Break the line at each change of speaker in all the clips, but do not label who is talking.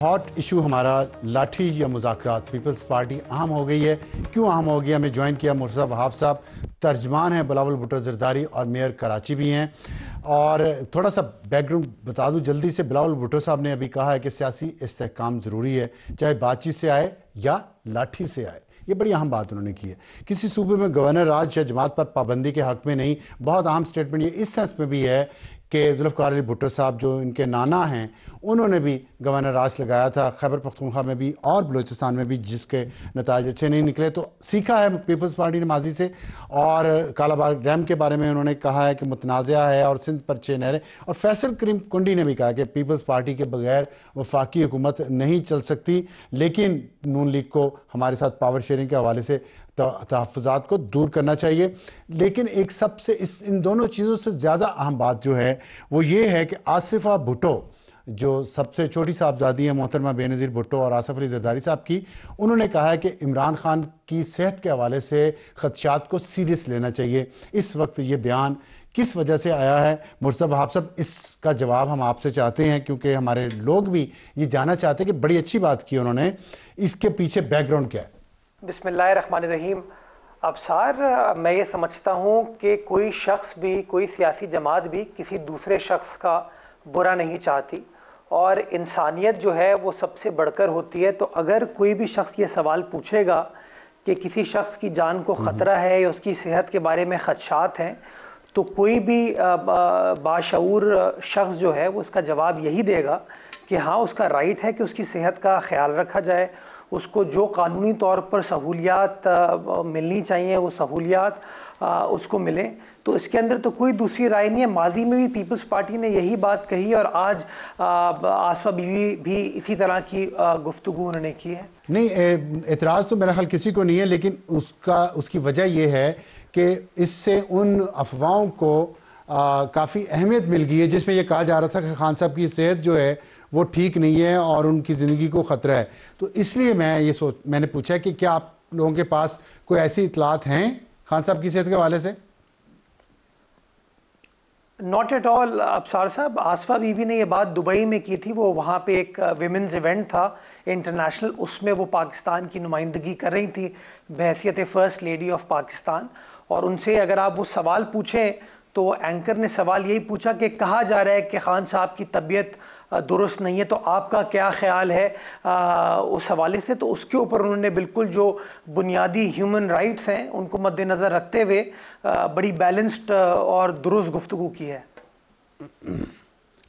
Hot issue हमारा लाठी या मुज़ाकरात। पीपल्स पार्टी अहम हो गई है। क्यों अहम हो गई? हमें ज्वाइन किया मुर्तज़ा वहाब साहब, तर्जमान हैं बिलावल भुट्टो ज़रदारी और मेयर कराची भी हैं। और थोड़ा सा बैकग्राउंड बता दूं जल्दी से। बिलावल भुट्टो साहब ने अभी कहा है कि सियासी इस्तेहकाम ज़रूरी है, चाहे बातचीत से आए या लाठी से आए। ये बड़ी अहम बात उन्होंने की है। किसी सूबे में गवर्नर राज या जमात पर पाबंदी के हक में नहीं। बहुत अहम स्टेटमेंट ये इस सेंस में भी है कि जुल्फ़िकार अली भुट्टो साहब जो इनके नाना हैं, उन्होंने भी गवर्नर राज लगाया था खैबर पख्तूनख्वा में भी और बलूचिस्तान में भी, जिसके नताइज अच्छे नहीं निकले। तो सीखा है पीपल्स पार्टी ने माजी से। और कालाबाग डैम के बारे में उन्होंने कहा है कि मुतनाज़ा है और सिंध पर 6 नहरें। और फैसल करीम कुंडी ने भी कहा कि पीपल्स पार्टी के बगैर वफाकी हुकूमत नहीं चल सकती, लेकिन नून लीग को हमारे साथ पावर शेयरिंग के हवाले से तहफ़्फ़ुज़ात को दूर करना चाहिए। लेकिन एक सबसे इन दोनों चीज़ों से ज़्यादा अहम बात जो है वो ये है कि आसिफा भुट्टो जो सबसे छोटी साहबजादी हैं मोहतरमा बेनज़ीर भुट्टो और आसिफ अली ज़रदारी साहब की, उन्होंने कहा है कि इमरान खान की सेहत के हवाले से ख़दशात को सीरियस लेना चाहिए। इस वक्त ये बयान किस वजह से आया है? मुर्तज़ा वहाब साहब, इसका जवाब हम आपसे चाहते हैं, क्योंकि हमारे लोग भी ये जानना चाहते हैं कि बड़ी अच्छी बात की उन्होंने, इसके पीछे बैकग्राउंड क्या है?
बिस्मिल्लाहिर्रहमानिर्रहीम। अबसार, मैं ये समझता हूँ कि कोई शख्स भी, कोई सियासी जमात भी किसी दूसरे शख्स का बुरा नहीं चाहती, और इंसानियत जो है वो सबसे बढ़कर होती है। तो अगर कोई भी शख्स ये सवाल पूछेगा कि किसी शख्स की जान को ख़तरा है या उसकी सेहत के बारे में ख़दशात हैं, तो कोई भी बाशऊर शख्स जो है वो उसका जवाब यही देगा कि हाँ, उसका राइट है कि उसकी सेहत का ख्याल रखा जाए, उसको जो कानूनी तौर पर सहूलियात मिलनी चाहिए वो सहूलियात उसको मिले। तो इसके अंदर तो कोई दूसरी राय नहीं है। माजी में भी पीपल्स पार्टी ने यही बात कही और आज आसफा बीवी भी इसी तरह की गुफ्तगू उन्होंने की है।
नहीं, एतराज़ तो मेरा ख्याल किसी को नहीं है, लेकिन उसकी वजह यह है कि इससे उन अफवाहों को काफ़ी अहमियत मिल गई है जिसमें यह कहा जा रहा था कि खान साहब की सेहत जो है वो ठीक नहीं है और उनकी ज़िंदगी को ख़तरा है। तो इसलिए मैंने पूछा कि क्या आप लोगों के पास कोई ऐसी इतलात हैं खान साहब की सेहत के हवाले से?
नॉट एट ऑल अबसार साहब। आसफा बीबी ने ये बात दुबई में की थी। वो वहाँ पे एक विमेंस इवेंट था इंटरनेशनल, उसमें वो पाकिस्तान की नुमाइंदगी कर रही थी बहैसियत फ़र्स्ट लेडी ऑफ पाकिस्तान। और उनसे अगर आप वो सवाल पूछें तो एंकर ने सवाल यही पूछा कि कहा जा रहा है कि खान साहब की तबीयत दुरुस्त नहीं है, तो आपका क्या ख्याल है उस हवाले से? तो उसके ऊपर उन्होंने बिल्कुल जो बुनियादी ह्यूमन राइट्स हैं उनको मद्देनज़र रखते हुए बड़ी बैलेंस्ड और दुरुस्त गुफ्तगू की है।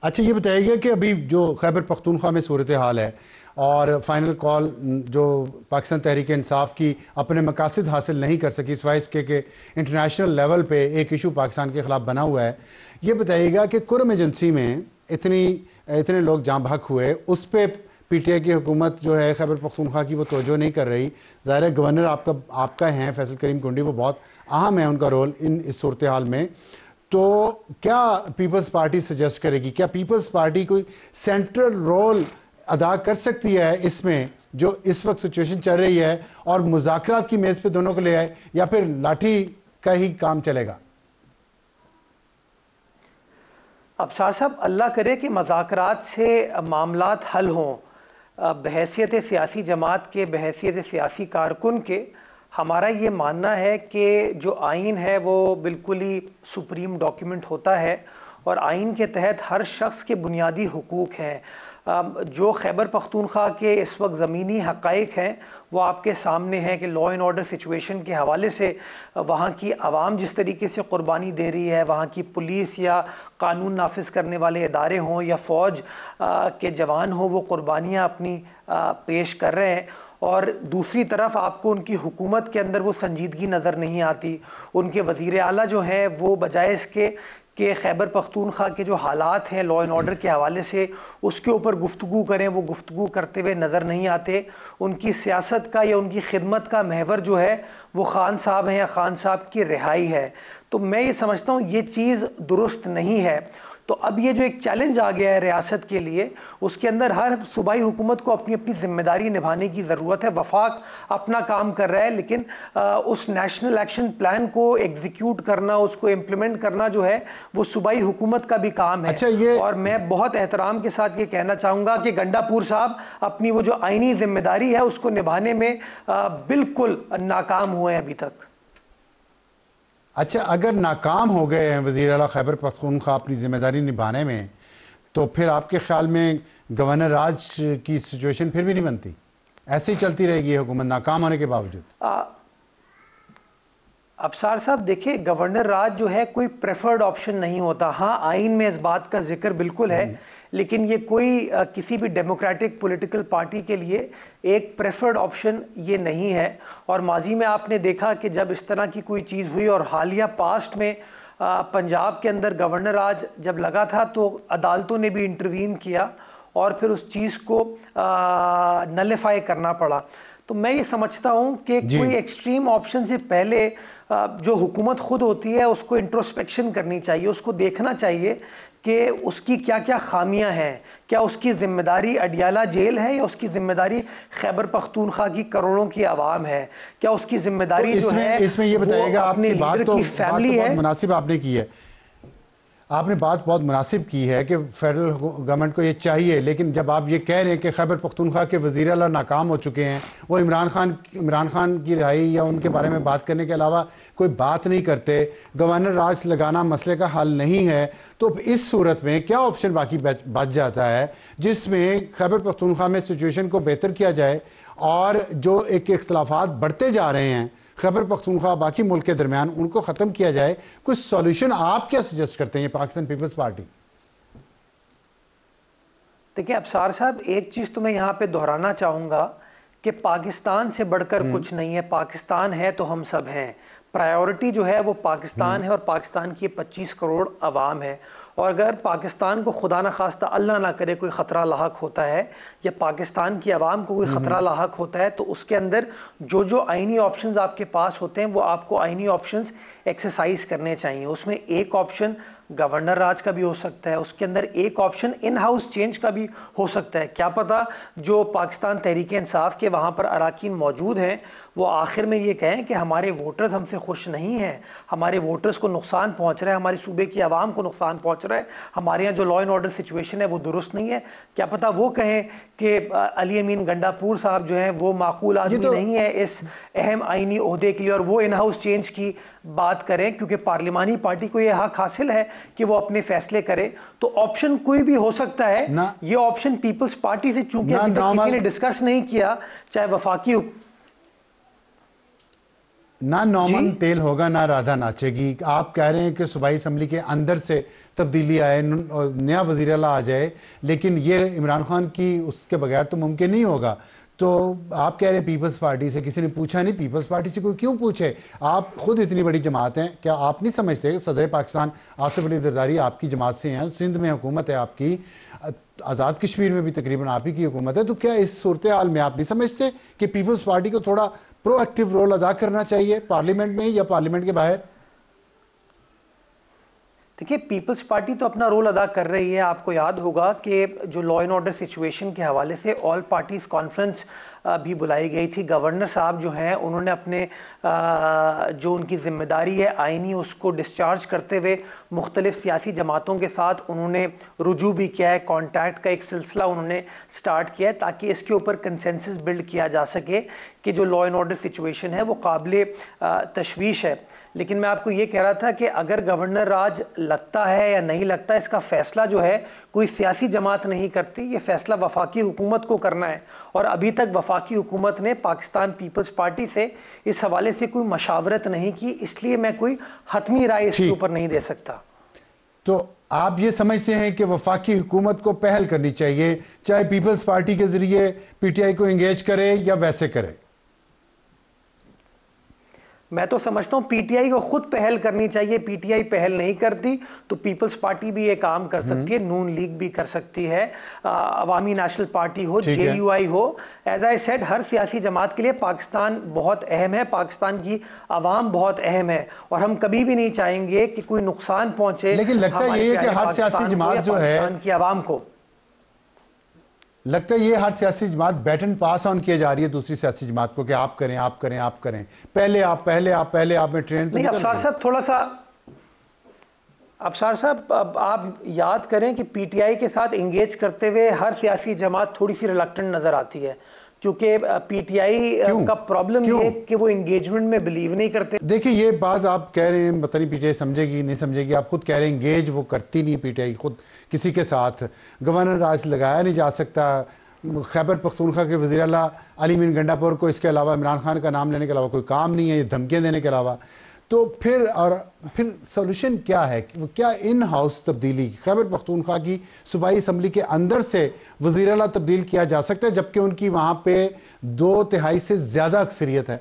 अच्छा, ये बताइएगा कि अभी जो खैबर पख्तूनख्वा में सूरत हाल है और फाइनल कॉल जो पाकिस्तान तहरीक इंसाफ की अपने मकासद हासिल नहीं कर सकी, सिवाय इसके कि इंटरनेशनल लेवल पे एक इशू पाकिस्तान के ख़िलाफ़ बना हुआ है, ये बताइएगा कि कुरम एजेंसी में इतने लोग जाँ बहक हुए, उस पर पीटीआई की हुकूमत जो है खैबर पख्तूनख्वा की वो तवज्जो नहीं कर रही। ज़ाहिर है गवर्नर आपका हैं फैसल करीम कुंडी, वो बहुत अहम है उनका रोल इस सूरत हाल में। तो क्या पीपल्स पार्टी सजेस्ट करेगी, क्या पीपल्स पार्टी कोई सेंट्रल रोल अदा कर सकती है इसमें जो इस वक्त सिचुएशन चल रही है, और मुज़ाकरात की मेज़ पे दोनों को ले आए, या फिर लाठी का ही काम चलेगा?
अबसार साहब, अल्लाह करे कि मज़ाकरात से मामलात हल हों। बहैसियत सियासी जमात के, बहैसियत सियासी कारकुन के, हमारा ये मानना है कि जो आइन है वो बिल्कुल ही सुप्रीम डॉक्यूमेंट होता है, और आइन के तहत हर शख्स के बुनियादी हुकूक हैं। जो खैबर पख्तूनख्वा के इस वक्त ज़मीनी हक़ाइक़ हैं वो आपके सामने हैं कि लॉ एंड ऑर्डर सिचुएशन के हवाले से वहाँ की आवाम जिस तरीके से क़ुरबानी दे रही है, वहाँ की पुलिस या कानून नाफिज करने वाले इदारे हों या फ़ौज के जवान हों, वो क़ुरबानियाँ अपनी पेश कर रहे हैं। और दूसरी तरफ आपको उनकी हुकूमत के अंदर वो संजीदगी नज़र नहीं आती। उनके वज़ीर आला जो हैं वो बजाय इसके कि खैबर पख्तूनख्वा के जो हालात हैं लॉ एंड ऑर्डर के हवाले से उसके ऊपर गुफ्तगू करें, वो गुफ्तगू करते हुए नज़र नहीं आते। उनकी सियासत का या उनकी खिदमत का महवर जो है वो खान साहब हैं या खान साहब की रिहाई है। तो मैं ये समझता हूँ ये चीज़ दुरुस्त नहीं है। तो अब ये जो एक चैलेंज आ गया है रियासत के लिए, उसके अंदर हर सूबाई हुकूमत को अपनी अपनी जिम्मेदारी निभाने की ज़रूरत है। वफाक अपना काम कर रहा है, लेकिन उस नेशनल एक्शन प्लान को एग्जीक्यूट करना, उसको इम्प्लीमेंट करना जो है वो सूबाई हुकूमत का भी काम है।
अच्छा,
और मैं बहुत एहतराम के साथ ये कहना चाहूँगा कि गंडापुर साहब अपनी वो जो आईनी जिम्मेदारी है उसको निभाने में बिल्कुल नाकाम हुए हैं अभी तक।
अच्छा, अगर नाकाम हो गए हैं वज़ीर आला खैबर पख्तूनख्वा अपनी जिम्मेदारी निभाने में, तो फिर आपके ख्याल में गवर्नर राज की सिचुएशन फिर भी नहीं बनती? ऐसे ही चलती रहेगी हुकूमत नाकाम होने के बावजूद?
अफसार साहब देखिए, गवर्नर राज जो है कोई प्रेफर्ड ऑप्शन नहीं होता। हाँ, आइन में इस बात का जिक्र बिल्कुल है, लेकिन ये कोई किसी भी डेमोक्रेटिक पॉलिटिकल पार्टी के लिए एक प्रेफर्ड ऑप्शन ये नहीं है। और माजी में आपने देखा कि जब इस तरह की कोई चीज़ हुई, और हालिया पास्ट में पंजाब के अंदर गवर्नर राज जब लगा था तो अदालतों ने भी इंटरवीन किया और फिर उस चीज़ को नलिफाई करना पड़ा। तो मैं ये समझता हूँ कि कोई एक्सट्रीम ऑप्शन से पहले जो हुकूमत खुद होती है उसको इंट्रोस्पेक्शन करनी चाहिए, उसको देखना चाहिए कि उसकी क्या क्या खामियां हैं। क्या उसकी जिम्मेदारी अडियाला जेल है या उसकी जिम्मेदारी खैबर पख्तूनख्वा की करोड़ों की आवाम है? क्या उसकी जिम्मेदारी
तो
जो है
इसमें ये बताइएगा, आपने बात तो
फैमिली है।
मुनासिब आपने की है, आपने बात बहुत मुनासिब की है कि फेडरल गवर्नमेंट को ये चाहिए, लेकिन जब आप ये कह रहे हैं कि खैबर पख्तूनख्वा के वज़ीर आला नाकाम हो चुके हैं, वो इमरान खान की रिहाई या उनके बारे में बात करने के अलावा कोई बात नहीं करते, गवर्नर राज लगाना मसले का हल नहीं है, तो इस सूरत में क्या ऑप्शन बाकी बच जाता है जिसमें खैबर पख्तूनख्वा में सिचुएशन को बेहतर किया जाए और जो एक इख्तलाफात बढ़ते जा रहे हैं खैबर पख्तूनख्वा बाकी मुल्क के दरमियान उनको ख़त्म किया जाए? कुछ सॉल्यूशन आप क्या सजेस्ट करते हैं पाकिस्तान पीपल्स पार्टी?
देखिए अफसार साहब, एक चीज़ तो मैं यहाँ पे दोहराना चाहूँगा कि पाकिस्तान से बढ़कर कुछ नहीं है। पाकिस्तान है तो हम सब हैं। प्रायोरिटी जो है वो पाकिस्तान है और पाकिस्तान की 25 करोड़ आवाम है। और अगर पाकिस्तान को खुदा न खास्ता अल्लाह ना करे कोई ख़तरा लाहक होता है या पाकिस्तान की आवाम को कोई ख़तरा लाहक होता है, तो उसके अंदर जो जो आइनी ऑप्शंस आपके पास होते हैं वो आपको आइनी ऑप्शंस एक्सरसाइज करने चाहिए। उसमें एक ऑप्शन गवर्नर राज का भी हो सकता है, उसके अंदर एक ऑप्शन इन हाउस चेंज का भी हो सकता है। क्या पता जो पाकिस्तान तहरीक इंसाफ के वहाँ पर अराकीन मौजूद हैं वो आखिर में ये कहें कि हमारे वोटर्स हमसे खुश नहीं हैं, हमारे वोटर्स को नुकसान पहुँच रहा है, हमारे सूबे की आवाम को नुकसान पहुँच रहा है, हमारे यहाँ जो लॉ एंड ऑर्डर सिचुएशन है वो दुरुस्त नहीं है। क्या पता वो कहें कि अली अमीन गंडापुर साहब जो हैं वो माकूल आदमी नहीं है इस अहम आइनी ओहदे के लिए, और वो इन हाउस चेंज की बात करें, क्योंकि पार्लिमानी पार्टी को यह हक हासिल है कि वो अपने फैसले करे। तो ऑप्शन कोई भी हो सकता है। ये ऑप्शन पीपल्स पार्टी से चूंकि अभी तक किसी ने डिस्कस नहीं किया, चाहे वफाकी
ना नॉमन तेल होगा ना राधा नाचेगी। आप कह रहे हैं कि सूबाई असम्बली के अंदर से तब्दीली आए, नया वज़ीर आला आ जाए, लेकिन ये इमरान खान की उसके बगैर तो मुमकिन नहीं होगा। तो आप कह रहे हैं पीपल्स पार्टी से किसी ने पूछा नहीं, पीपल्स पार्टी से कोई क्यों पूछे? आप खुद इतनी बड़ी जमात हैं, क्या आप नहीं समझते सदर पाकिस्तान आसिफ अली जरदारी आपकी जमात से हैं, सिंध में हुकूमत है आपकी, आज़ाद कश्मीर में भी तकरीबन आप ही की हुकूमत है, तो क्या इस सूरत हाल में आप नहीं समझते कि पीपल्स पार्टी को थोड़ा प्रोएक्टिव रोल अदा करना चाहिए पार्लियामेंट में या पार्लियामेंट के बाहर?
देखिए, पीपल्स पार्टी तो अपना रोल अदा कर रही है। आपको याद होगा कि जो लॉ एंड ऑर्डर सिचुएशन के हवाले से ऑल पार्टीज़ कॉन्फ्रेंस भी बुलाई गई थी। गवर्नर साहब जो हैं उन्होंने अपने जो उनकी ज़िम्मेदारी है आइनी उसको डिस्चार्ज करते हुए मुख्तलिफ सियासी जमातों के साथ उन्होंने रुजू भी किया है, कॉन्टैक्ट का एक सिलसिला उन्होंने स्टार्ट किया है ताकि इसके ऊपर कंसेंसस बिल्ड किया जा सके कि जो लॉ एंड ऑर्डर सिचुएशन है वो काबिल तशवीश है। लेकिन मैं आपको ये कह रहा था कि अगर गवर्नर राज लगता है या नहीं लगता, इसका फैसला जो है कोई सियासी जमात नहीं करती, ये फैसला वफाकी हुकूमत को करना है। और अभी तक वफाकी हुकूमत ने पाकिस्तान पीपल्स पार्टी से इस हवाले से कोई मशावरत नहीं की, इसलिए मैं कोई हतमी राय इसके ऊपर नहीं दे सकता।
तो आप ये समझते हैं कि वफाकी हुकूमत को पहल करनी चाहिए, चाहे पीपल्स पार्टी के जरिए पीटीआई को एंगेज करे या वैसे करे?
मैं तो समझता हूँ पीटीआई को खुद पहल करनी चाहिए। पीटीआई पहल नहीं करती तो पीपल्स पार्टी भी ये काम कर सकती है, नून लीग भी कर सकती है, अवामी नेशनल पार्टी हो, जेयूआई हो। एज आई सेड, हर सियासी जमात के लिए पाकिस्तान बहुत अहम है, पाकिस्तान की आवाम बहुत अहम है और हम कभी भी नहीं चाहेंगे कि कोई नुकसान पहुंचे।
लेकिन लगता ये है कि हर सियासी जमात जो है
की आवाम को,
लगता है ये हर सियासी जमात बैटन पास ऑन किए जा रही है दूसरी सियासी जमात को कि आप करें आप करें आप करें, पहले आप में ट्रेन तो
नहीं। अफसार साहब थोड़ा सा, अफसार साहब अब आप याद करें कि पीटीआई के साथ एंगेज करते हुए हर सियासी जमात थोड़ी सी रिलक्टेंट नजर आती है, क्योंकि पीटीआई का प्रॉब्लम ये है कि वो एंगेजमेंट में बिलीव नहीं करते।
देखिए ये बात आप कह रहे हैं, पता नहीं पीटीआई समझेगी नहीं समझेगी, आप खुद कह रहे हैं एंगेज वो करती नहीं पीटीआई खुद किसी के साथ। गवर्नर राज लगाया नहीं जा सकता, खैबर पख्तूनख्वा के वज़ीर आला अली मीन गंडापुर को इसके अलावा इमरान खान का नाम लेने के अलावा कोई काम नहीं है, ये धमकियाँ देने के अलावा। तो फिर सोल्यूशन क्या है? क्या इन हाउस तब्दीली, खैबर पख्तूनख्वा की सूबाई असम्बली के अंदर से वज़ीर आला तब्दील किया जा सकता है जबकि उनकी वहाँ पे 2/3 से ज़्यादा अक्सरियत है?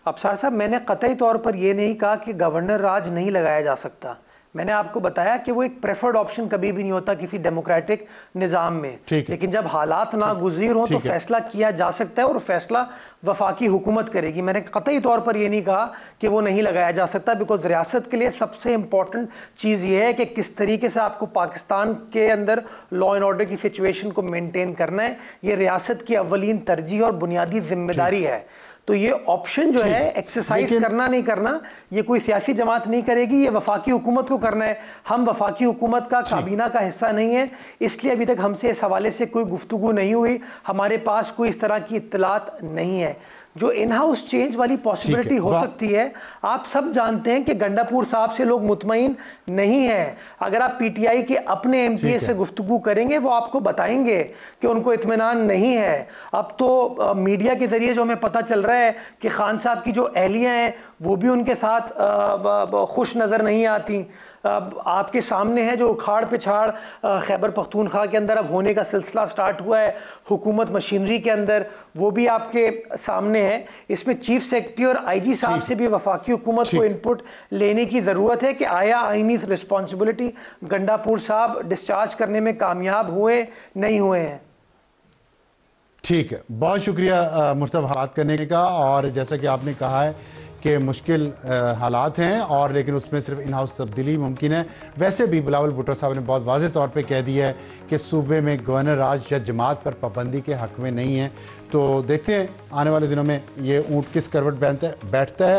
अफसार साहब, मैंने कतई तौर पर यह नहीं कहा कि गवर्नर राज नहीं लगाया जा सकता। मैंने आपको बताया कि वो एक प्रेफर्ड ऑप्शन कभी भी नहीं होता किसी डेमोक्रेटिक निज़ाम में, लेकिन जब हालात नागुज़ीर हों तो फैसला किया जा सकता है और फैसला वफाकी हुकूमत करेगी। मैंने कतई तौर पर यह नहीं कहा कि वो नहीं लगाया जा सकता, बिकॉज रियासत के लिए सबसे इंपॉर्टेंट चीज़ ये है कि किस तरीके से आपको पाकिस्तान के अंदर लॉ एंड ऑर्डर की सिचुएशन को मेनटेन करना है। ये रियासत की अव्वलीन तरजीह और बुनियादी जिम्मेदारी है। तो ये ऑप्शन जो है एक्सरसाइज करना नहीं करना, ये कोई सियासी जमात नहीं करेगी, ये वफाकी हुकूमत को करना है। हम वफाकी हुकूमत का काबीना का हिस्सा नहीं है, इसलिए अभी तक हमसे इस हवाले से कोई गुफ्तगू नहीं हुई, हमारे पास कोई इस तरह की इत्तलात नहीं है। जो इन हाउस चेंज वाली पॉसिबिलिटी हो सकती है, आप सब जानते हैं कि गंडापुर साहब से लोग मुतमईन नहीं है। अगर आप पीटीआई के अपने एमपीए से गुफ्तगू करेंगे वो आपको बताएंगे कि उनको इत्मीनान नहीं है। अब तो मीडिया के जरिए जो हमें पता चल रहा है कि खान साहब की जो अहलियां हैं वो भी उनके साथ खुश नजर नहीं आती। आपके सामने है जो उखाड़ पिछाड़ खैबर पख्तूनख्वा के अंदर अब होने का सिलसिला स्टार्ट हुआ है हुकूमत मशीनरी के अंदर, वो भी आपके सामने है। इसमें चीफ सेक्रेटरी और आईजी साहब से भी वफाकी हुकूमत को इनपुट लेने की ज़रूरत है कि आया आईनी रिस्पॉन्सिबिलिटी गंडापुर साहब डिस्चार्ज करने में कामयाब हुए नहीं हुए हैं।
ठीक है, बहुत शुक्रिया मुस्तफ़ा बात करने का। और जैसा कि आपने कहा है कि मुश्किल हालात हैं और लेकिन उसमें सिर्फ इन हाउस तब्दीली मुमकिन है। वैसे भी बिलावल भुट्टो साहब ने बहुत वाज़ेह तौर पे कह दिया है कि सूबे में गवर्नर राज या जमात पर पाबंदी के हक़ में नहीं है। तो देखते हैं आने वाले दिनों में ये ऊँट किस करवट बैठता है।